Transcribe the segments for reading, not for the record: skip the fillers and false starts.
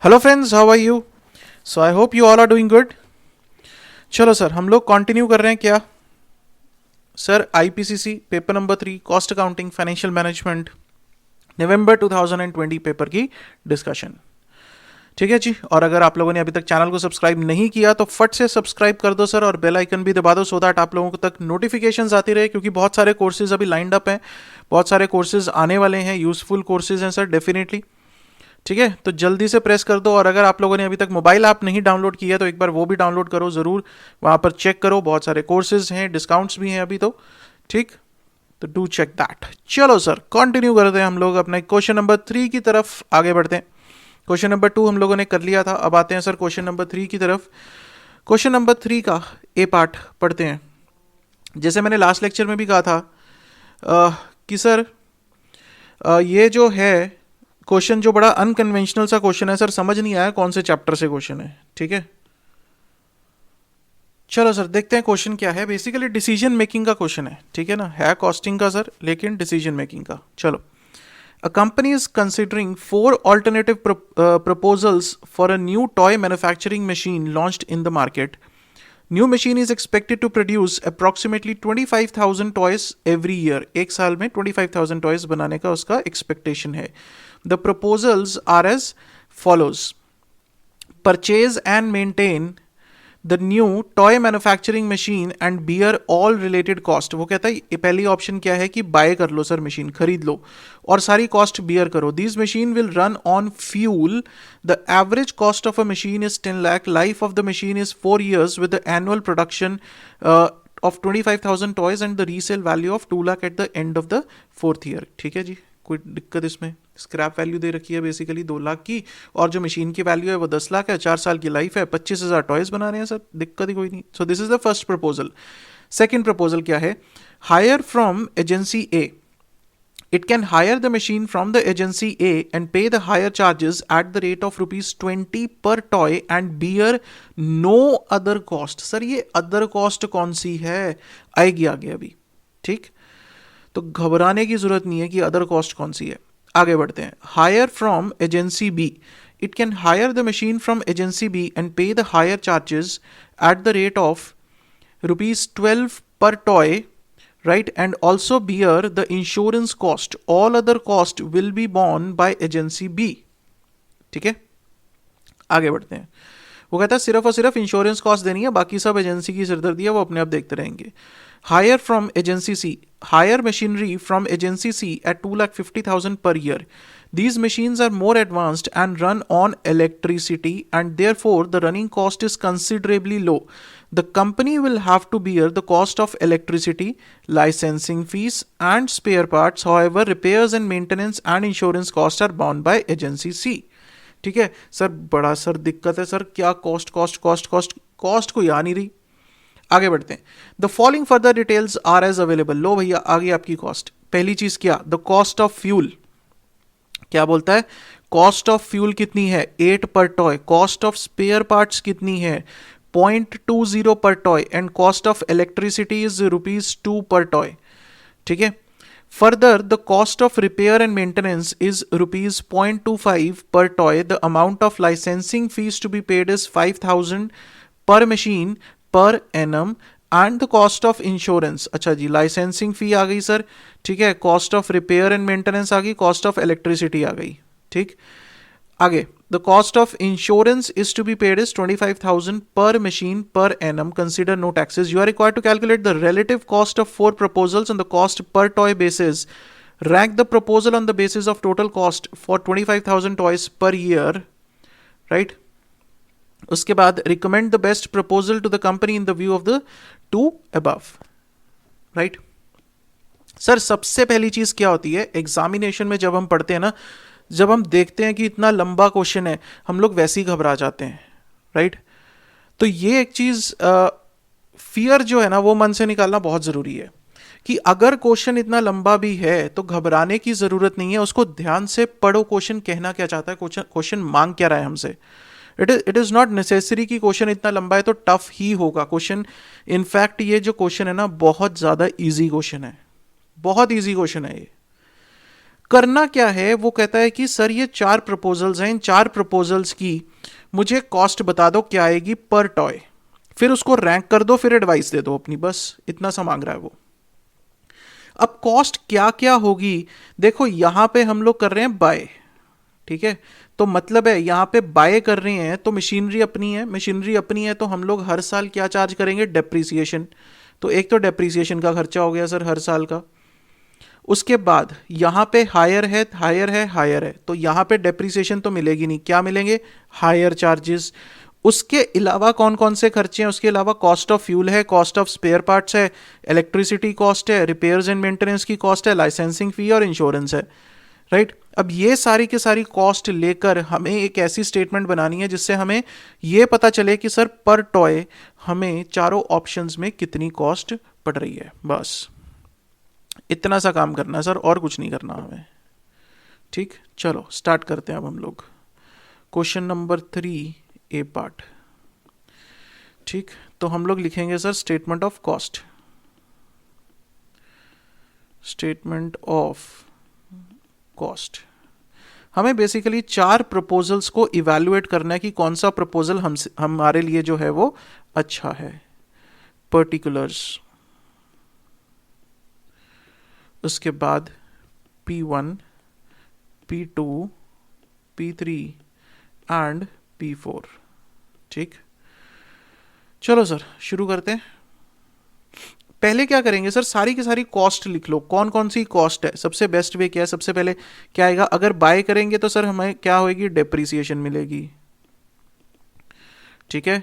Hello friends, how are you? So I hope you all are doing good. चलो sir, हम लोग continue कर रहे हैं क्या? Sir, IPCC paper number 3, cost accounting financial management, November 2020 paper की discussion. ठीक है जी. और अगर आप लोगों ने अभी तक चैनल को सब्सक्राइब नहीं किया तो फट से सब्सक्राइब कर दो सर, और बेल आइकन भी दबा दो सो दैट आप लोगों को तक नोटिफिकेशंस आती रहे, क्योंकि बहुत सारे कोर्सेज अभी लाइंड अप हैं, बहुत सारे कोर्सेज आने वाले हैं, यूजफुल कोर्सेज हैं सर, डेफिनेटली. ठीक है, तो जल्दी से प्रेस कर दो. और अगर आप लोगों ने अभी तक मोबाइल ऐप नहीं डाउनलोड किया तो एक बार वो भी डाउनलोड करो ज़रूर. वहाँ पर चेक करो, बहुत सारे कोर्सेज हैं, डिस्काउंट्स भी हैं अभी तो. ठीक, तो डू चेक दैट. चलो सर, कंटिन्यू करते हैं हम लोग अपने क्वेश्चन नंबर 3 की तरफ आगे बढ़ते हैं. क्वेश्चन नंबर 2 हम लोगों ने कर लिया था, अब आते हैं सर क्वेश्चन नंबर 3 की तरफ. क्वेश्चन नंबर 3 का ए पार्ट पढ़ते हैं. जैसे मैंने लास्ट लेक्चर में भी कहा था कि सर ये जो है क्वेश्चन जो बड़ा अनकन्वेंशनल सा क्वेश्चन है सर, समझ नहीं आया कौन से चैप्टर से क्वेश्चन है. ठीक है, चलो सर देखते हैं क्वेश्चन क्या है. बेसिकली डिसीजन मेकिंग का क्वेश्चन है. ठीक है ना, है कॉस्टिंग का सर, लेकिन डिसीजन मेकिंग का. चलो. A company is considering four alternative proposals for a new toy manufacturing machine launched in the market. New machine is expected to produce approximately 25,000 toys every year. एक साल में 25,000 toys बनाने का उसका expectation है. The proposals are as follows. Purchase and maintain the new toy manufacturing machine and bear all related cost. वो कहता है ये पहली ऑप्शन क्या है कि बाय कर लो सर, मशीन खरीद लो और सारी कॉस्ट बियर करो. These machine will run on fuel. The average cost of a machine is 10 lakh. Life of the machine is 4 years with the annual production of 25,000 toys and the resale value of 2 lakh at the end of the 4th year. ठीक है जी, कोई दिक्कत इसमें? Scrap value दे रखी है basically 2 lakh की, और जो मशीन की वैल्यू है वो 10 लाख है, 4 साल की लाइफ है, 25,000 टॉयज बना रहे हैं सर, दिक्कत ही कोई नहीं. So this is the first proposal. Second proposal क्या है? Hire from agency A. It can hire the machine from the agency A and pay the higher charges at the rate of rupees 20 per toy and bear no other cost. Sir ये other cost कौन सी है? आएगी आगे अभी. ठीक, तो घबराने की जरूरत नहीं है कि अदर कॉस्ट कौन सी है. आगे बढ़ते हैं. Hire from agency B. It can hire the machine from agency B and pay the hire charges at the rate of ₹12 per toy, right, and also bear the insurance cost. All other cost will be borne by agency B. ठीक है, आगे बढ़ते हैं. वो कहता है सिर्फ और सिर्फ इंश्योरेंस कॉस्ट देनी है, बाकी सब एजेंसी की सिरदर्दी है, वो अपने आप देखते रहेंगे. Hire from agency C. Hire machinery from agency C at 2,50,000 per year. These machines are more advanced and run on electricity and therefore the running cost is considerably low. The company will have to bear the cost of electricity, licensing fees and spare parts. However, repairs and maintenance and insurance costs are borne by agency C. ठीक है sir, बड़ा sir दिक्कत है sir, क्या cost cost cost cost cost को याद नहीं रही. आगे बढ़ते हैं. The following further details are as available. लो भैया, आगे आपकी कॉस्ट. पहली चीज क्या? The cost of fuel. क्या बोलता है? कॉस्ट ऑफ फ्यूल कितनी है? 8 per toy. Cost of spare parts कितनी है? 0.20 per toy. And cost of electricity is ₹2 per toy. ठीक है. Further, the cost of repair and maintenance is rupees 0.25 per toy. The amount of licensing fees to be paid is 5,000 per machine per annum. And the cost of insurance. अच्छा जी, licensing fee आ गई sir. ठीक है, cost of repair and maintenance आ गई, cost of electricity आ गई. ठीक, आगे. The cost of insurance is to be paid is 25,000 per machine per annum. Consider no taxes. You are required to calculate the relative cost of 4 proposals on the cost per toy basis. Rank the proposal on the basis of total cost for 25,000 toys per year. Right? उसके बाद recommend the best proposal to the company in the view of the two above. Right? Sir, सबसे पहली चीज क्या होती है examination में जब हम पढ़ते हैं ना, जब हम देखते हैं कि इतना लंबा क्वेश्चन है, हम लोग वैसे ही घबरा जाते हैं. राइट? तो ये एक चीज फियर जो है ना, वो मन से निकालना बहुत जरूरी है कि अगर क्वेश्चन इतना लंबा भी है तो घबराने की जरूरत नहीं है. उसको ध्यान से पढ़ो, क्वेश्चन कहना क्या चाहता है, क्वेश्चन मांग क्या रहा है हमसे. इट इज नॉट नेसेसरी कि क्वेश्चन इतना लंबा है तो टफ ही होगा क्वेश्चन. इनफैक्ट ये जो क्वेश्चन है ना, बहुत ज्यादा इजी क्वेश्चन है, बहुत इजी क्वेश्चन है ये. करना क्या है, वो कहता है कि सर ये 4 प्रपोजल्स हैं, इन 4 प्रपोजल्स की मुझे कॉस्ट बता दो क्या आएगी पर टॉय, फिर उसको रैंक कर दो, फिर एडवाइस दे दो अपनी, बस इतना सा मांग रहा है वो। अब कॉस्ट क्या क्या होगी, देखो यहां पे हम लोग कर रहे हैं बाय, ठीक है, तो मतलब है यहां पे बाय कर रहे हैं तो मशीनरी अपनी है, मशीनरी अपनी है तो हम लोग हर साल क्या चार्ज करेंगे, डेप्रीसिएशन। तो एक तो डेप्रीसिएशन का खर्चा हो गया सर हर साल का। उसके बाद यहाँ पे हायर है, हायर है, हायर है, तो यहाँ पे डेप्रीसिएशन तो मिलेगी नहीं, क्या मिलेंगे, हायर चार्जेस। उसके अलावा कौन कौन से खर्चे हैं, उसके अलावा कॉस्ट ऑफ फ्यूल है, कॉस्ट ऑफ स्पेयर पार्ट्स है, इलेक्ट्रिसिटी कॉस्ट है, रिपेयर्स एंड मेंटेनेंस की कॉस्ट है, लाइसेंसिंग फी और इंश्योरेंस है, राइट। अब ये सारी की सारी कॉस्ट लेकर हमें एक ऐसी स्टेटमेंट बनानी है जिससे हमें ये पता चले कि सर पर टॉय हमें चारों ऑप्शंस में कितनी कॉस्ट पड़ रही है, बस इतना सा काम करना है सर, और कुछ नहीं करना हमें। ठीक, चलो स्टार्ट करते हैं अब हम लोग क्वेश्चन नंबर 3 ए पार्ट। ठीक, तो हम लोग लिखेंगे sir statement of cost, statement of cost. हमें बेसिकली 4 प्रपोजल्स को इवैल्यूएट करना है कि कौन सा प्रपोजल हमारे लिए जो है वो अच्छा है। पर्टिकुलर्स, उसके बाद P1, P2, P3 and P4। ठीक, चलो सर शुरू करते हैं। पहले क्या करेंगे सर, सारी की सारी कॉस्ट लिख लो, कौन कौन सी कॉस्ट है। सबसे बेस्ट वे क्या है, सबसे पहले क्या आएगा, अगर बाय करेंगे तो सर हमें क्या होगी, डेप्रीसिएशन मिलेगी, ठीक है।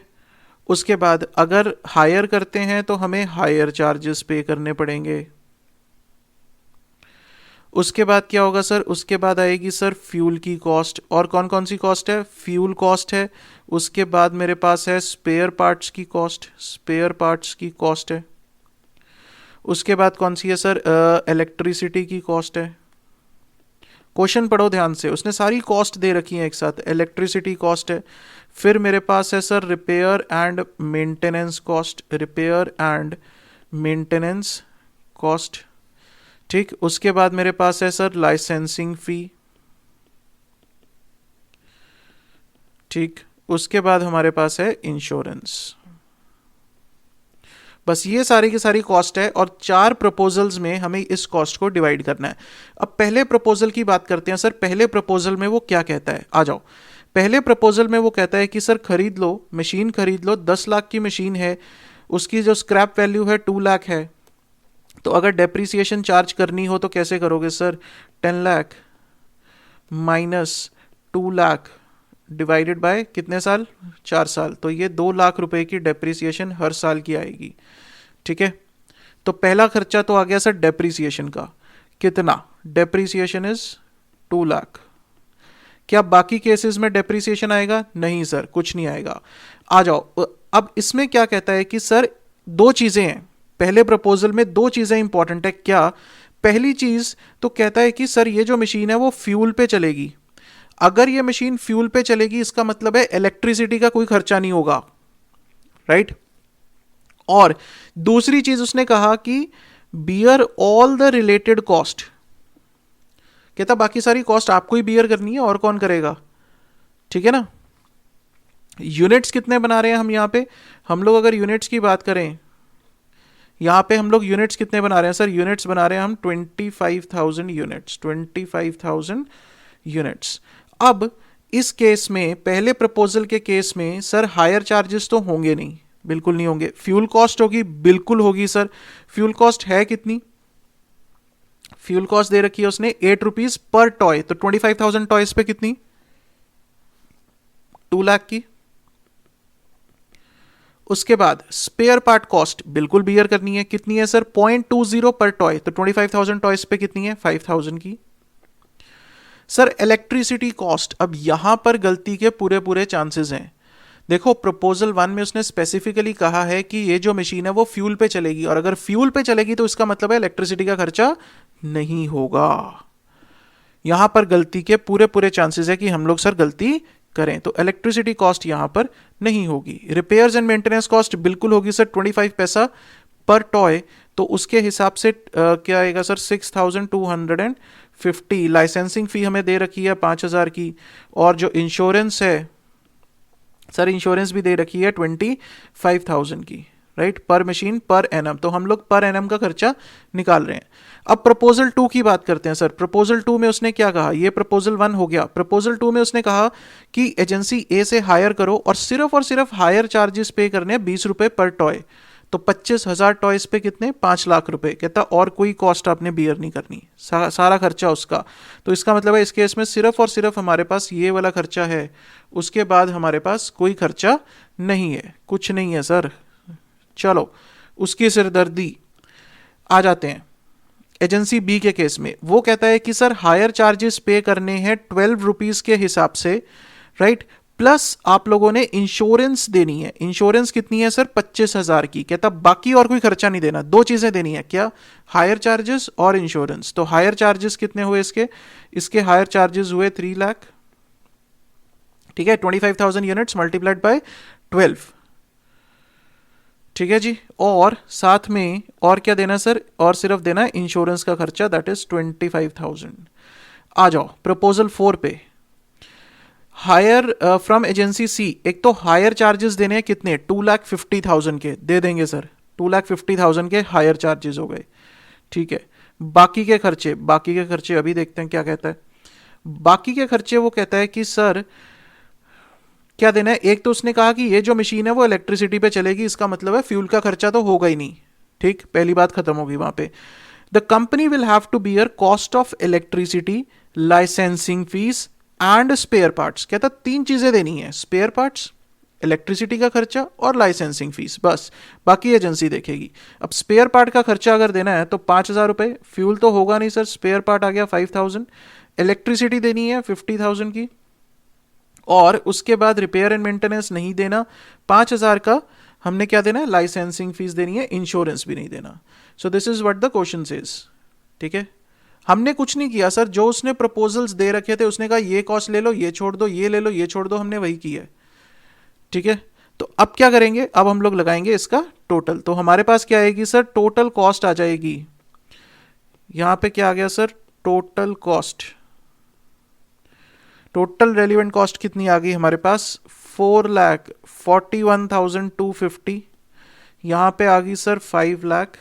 उसके बाद अगर हायर करते हैं तो हमें हायर चार्जेस पे करने पड़ेंगे। उसके बाद क्या होगा सर, उसके बाद आएगी सर फ्यूल की कॉस्ट, और कौन कौन सी कॉस्ट है, फ्यूल कॉस्ट है। उसके बाद मेरे पास है स्पेयर पार्ट्स की कॉस्ट, स्पेयर पार्ट्स की कॉस्ट है। उसके बाद कौन सी है सर, इलेक्ट्रिसिटी की कॉस्ट है। क्वेश्चन पढ़ो ध्यान से, उसने सारी कॉस्ट दे रखी है एक साथ, इलेक्ट्रिसिटी कॉस्ट है। फिर मेरे पास है sir repair and maintenance cost, repair and maintenance cost, ठीक। उसके बाद मेरे पास है सर लाइसेंसिंग फी, ठीक। उसके बाद हमारे पास है इंश्योरेंस। बस ये सारी की सारी कॉस्ट है, और 4 प्रपोजल्स में हमें इस कॉस्ट को डिवाइड करना है। अब पहले प्रपोजल की बात करते हैं सर, पहले प्रपोजल में वो क्या कहता है, आ जाओ। पहले प्रपोजल में वो कहता है कि सर खरीद लो, मशीन खरीद लो, 10 लाख की मशीन है, उसकी जो स्क्रैप वैल्यू है 2 लाख है। तो अगर डेप्रीसिएशन चार्ज करनी हो तो कैसे करोगे sir, 10 lakh minus 2 lakh divided by कितने साल, 4 साल, तो ये 2 लाख रुपए की डेप्रीसिएशन हर साल की आएगी, ठीक है। तो पहला खर्चा तो आ गया सर डेप्रीसिएशन का, कितना, डेप्रीसिएशन इज 2 लाख। क्या बाकी केसेस में डेप्रीसिएशन आएगा, नहीं सर कुछ नहीं आएगा। आ जाओ, अब इसमें क्या कहता है कि सर 2 चीजें हैं, पहले प्रपोजल में 2 चीजें इंपॉर्टेंट है। क्या, पहली चीज तो कहता है कि सर ये जो मशीन है वो फ्यूल पे चलेगी। अगर ये मशीन फ्यूल पे चलेगी इसका मतलब है इलेक्ट्रिसिटी का कोई खर्चा नहीं होगा, राइट। और दूसरी चीज उसने कहा कि bear all the related cost, कहता बाकी सारी कॉस्ट आपको ही बियर करनी है, और कौन करेगा, ठीक है ना। यूनिट्स कितने बना रहे हैं हम यहां पे, हम लोग अगर यूनिट्स की बात करें, यहां पे हम लोग यूनिट्स कितने बना रहे हैं सर, यूनिट्स बना रहे हैं हम 25,000 यूनिट्स, 25,000 यूनिट्स। अब इस केस में, पहले प्रपोजल के केस में सर हायर चार्जेस तो होंगे नहीं, बिल्कुल नहीं होंगे। फ्यूल कॉस्ट होगी, बिल्कुल होगी सर। फ्यूल कॉस्ट है कितनी, फ्यूल कॉस्ट दे रखी है उसने 8 रुपीज पर टॉय, तो 25,000 टॉयज पे कितनी, 2 लाख की। उसके बाद स्पेयर पार्ट कॉस्ट बिल्कुल बियर करनी है, कितनी है सर, 0.20 पर टॉय, तो 25,000 टॉयज पे कितनी है, 5,000 की। सर इलेक्ट्रिसिटी कॉस्ट, अब यहां पर गलती के पूरे पूरे चांसेस हैं। देखो प्रपोजल 1 में उसने स्पेसिफिकली कहा है कि ये जो मशीन है वो फ्यूल पे चलेगी, और अगर फ्यूल पे चलेगी तो इसका मतलब है इलेक्ट्रिसिटी का खर्चा नहीं होगा। यहां पर गलती के पूरे पूरे चांसेस है कि हम लोग सर गलती करें, तो इलेक्ट्रिसिटी कॉस्ट यहां पर नहीं होगी। रिपेयर्स एंड मेंटेनेंस कॉस्ट बिल्कुल होगी सर, 25 पैसा पर टॉय, तो उसके हिसाब से क्या आएगा सर, 6,250 50, लाइसेंसिंग फ़ी हमें दे रखी है 5,000 की, और जो इंश्योरेंस है सर, इंश्योरेंस भी दे रखी है 25,000 की, राइट, पर मशीन पर एनम। तो हम लोग पर एनम का खर्चा निकाल रहे हैं। अब प्रपोजल 2 की बात करते हैं सर। प्रपोजल 2 में उसने क्या कहा, ये प्रपोजल 1 हो गया। प्रपोजल 2 में उसने कहा कि एजेंसी ए से हायर करो और सिर्फ हायर चार्जेस पे करने 20 रुपए पर टॉय। तो 25,000 टॉयज पे कितने, 5 लाख रुपए। कहता और कोई कॉस्ट आपने बियर नहीं करनी, सारा खर्चा उसका। तो इसका मतलब है इस केस में सिर्फ और सिर्फ हमारे पास ये वाला खर्चा है, उसके बाद हमारे पास कोई खर्चा नहीं है, कुछ नहीं है सर। चलो, उसकी सिरदर्दी आ जाते हैं एजेंसी बी के केस में। वो कहता है कि सर हायर चार्जेस पे करने हैं 12 रुपीज़ के हिसाब से, राइट, प्लस आप लोगों ने इंश्योरेंस देनी है। इंश्योरेंस कितनी है सर, 25,000 की। कहता बाकी और कोई खर्चा नहीं देना, दो चीज़ें देनी है, क्या, हायर चार्जेस और इंश्योरेंस। तो हायर चार्जेस कितने हुए इसके हायर चार्जेस हुए 3 लाख, ठीक है, 25,000 यूनिट्स मल्टीप्लाइड बाय 12, ठीक है जी। और साथ में और क्या देना सर, और सिर्फ देना है इंश्योरेंस का खर्चा, दैट इज 25,000। आ जाओ प्रपोजल 4 पे। हायर फ्रॉम एजेंसी सी, एक तो हायर चार्जेस देने हैं कितने, 2,50,000 के दे देंगे सर, 2,50,000 के हायर चार्जेस हो गए, ठीक है। बाकी के खर्चे अभी देखते हैं क्या कहता है। बाकी के खर्चे वो कहता है कि सर क्या देना है। एक तो उसने कहा कि ये जो मशीन है वो इलेक्ट्रिसिटी पे चलेगी, इसका मतलब है फ्यूल का खर्चा तो होगा ही नहीं, ठीक, पहली बात खत्म होगी वहां पे। The company will have to bear cost of electricity, licensing fees and spare parts. कहता 3 चीजें देनी है, स्पेयर पार्ट्स, इलेक्ट्रिसिटी का खर्चा और लाइसेंसिंग फीस, बस, बाकी एजेंसी देखेगी। अब स्पेयर पार्ट का खर्चा अगर देना है तो 5,000 रुपए, फ्यूल तो होगा नहीं सर, स्पेयर पार्ट आ गया 5,000, इलेक्ट्रिसिटी देनी है 50,000 की, और उसके बाद रिपेयर एंड मेंटेनेंस नहीं देना 5,000 का। हमने क्या देना है, लाइसेंसिंग फीस देनी है, इंश्योरेंस भी नहीं देना। सो this is what the question says, ठीक है। हमने कुछ नहीं किया सर, जो उसने प्रपोजल्स दे रखे थे उसने कहा ये कॉस्ट ले लो, ये छोड़ दो, ये ले लो, ये छोड़ दो, हमने वही किया है, ठीक है। तो अब क्या करेंगे, अब हम लोग लगाएंगे इसका टोटल। तो हमारे पास क्या आएगी सर, टोटल कॉस्ट आ जाएगी। यहां पे क्या आ गया sir, total cost, total relevant cost कितनी आ गई हमारे पास, 4,41,250। यहाँ पे आ गई सर 5 लाख,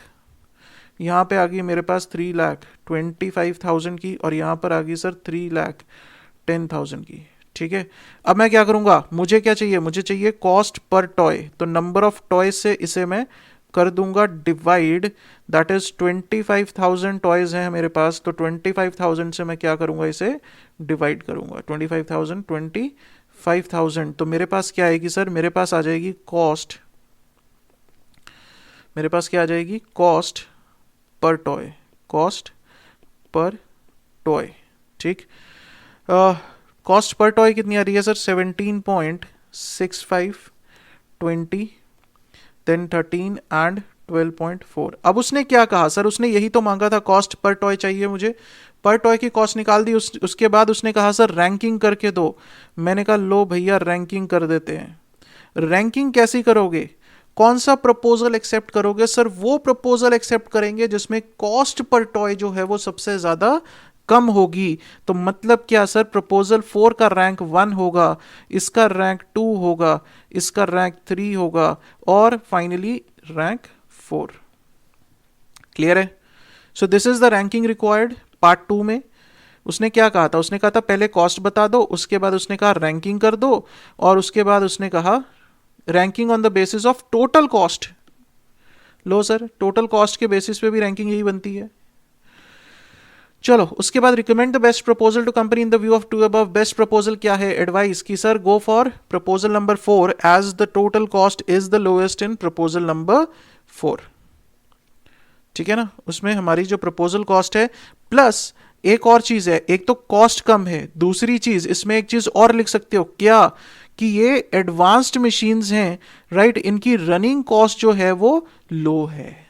यहाँ पे आ गई मेरे पास 3,25,000 की, और यहाँ पर आ गई सर 3,10,000 की, ठीक है। अब मैं क्या करूँगा, मुझे क्या चाहिए, मुझे चाहिए कॉस्ट पर टॉय। तो नंबर ऑफ टॉय से इसे मैं कर दूंगा डिवाइड, दैट इज 25,000 टॉयज हैं मेरे पास, तो 25,000 से मैं क्या करूंगा, इसे डिवाइड करूंगा, 25,000 तो मेरे पास क्या आएगी सर, मेरे पास आ जाएगी कॉस्ट, मेरे पास क्या आ जाएगी, cost per toy, cost per toy, ठीक। कॉस्ट पर टॉय कितनी आ रही है सर, 17.65, 20, देन 13 एंड 12.4। अब उसने क्या कहा सर, उसने यही तो मांगा था, कॉस्ट पर टॉय चाहिए मुझे, पर टॉय की कॉस्ट निकाल दी। उसके बाद उसने कहा सर रैंकिंग करके दो। मैंने कहा लो भैया रैंकिंग कर देते हैं। रैंकिंग कैसी करोगे, कौन सा प्रपोजल एक्सेप्ट करोगे सर, वो प्रपोजल एक्सेप्ट करेंगे जिसमें कॉस्ट पर टॉय जो है वो सबसे ज्यादा कम होगी। तो मतलब क्या सर, प्रपोजल 4 का रैंक 1 होगा, इसका रैंक 2 होगा, इसका रैंक 3 होगा, और फाइनली रैंक 4। क्लियर है। So this is the ranking required. Part 2 में उसने क्या कहा था, उसने कहा था पहले कॉस्ट बता दो, उसके बाद उसने कहा रैंकिंग कर दो, और उसके बाद उसने कहा ranking on the basis of total cost. लो सर, टोटल कॉस्ट के बेसिस पे भी रैंकिंग यही बनती है। चलो उसके बाद recommend the best proposal to company in the view of to above. Best proposal क्या है, एडवाइस की sir go for proposal number 4 as the total cost is the lowest in proposal number 4, ठीक है ना। उसमें हमारी जो प्रपोजल कॉस्ट है प्लस एक और चीज है, एक तो कॉस्ट कम है, दूसरी चीज इसमें एक चीज और लिख सकते हो क्या, कि ये एडवांस्ड मशीन्स हैं, राइट, इनकी रनिंग कॉस्ट जो है वो लो है।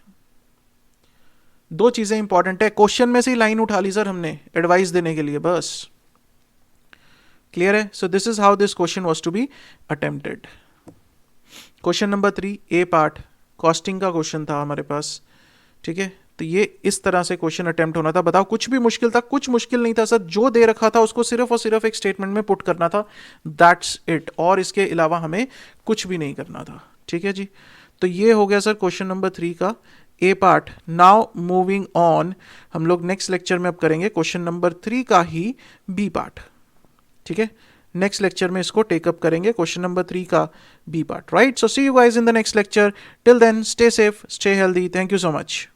दो चीजें इंपॉर्टेंट है, क्वेश्चन में से ही लाइन उठा ली सर हमने एडवाइस देने के लिए, बस। क्लियर है। So this is how this question was to be attempted. Question number 3 A part, costing का क्वेश्चन था हमारे पास, ठीक है। तो ये इस तरह से क्वेश्चन अटेम्प्ट होना था। बताओ कुछ भी मुश्किल था? कुछ मुश्किल नहीं था सर, जो दे रखा था उसको सिर्फ और सिर्फ एक स्टेटमेंट में पुट करना था, दैट्स इट, और इसके अलावा हमें कुछ भी नहीं करना था। ठीक है जी, तो ये हो गया सर क्वेश्चन नंबर 3 का ए पार्ट। नाउ मूविंग ऑन, हम लोग नेक्स्ट लेक्चर में अब करेंगे क्वेश्चन नंबर 3 का ही बी पार्ट। ठीक है, नेक्स्ट लेक्चर में इसको टेकअप करेंगे, क्वेश्चन नंबर 3 का B part, right? So see you guys in the next lecture. Till then stay safe, stay healthy, thank you so much.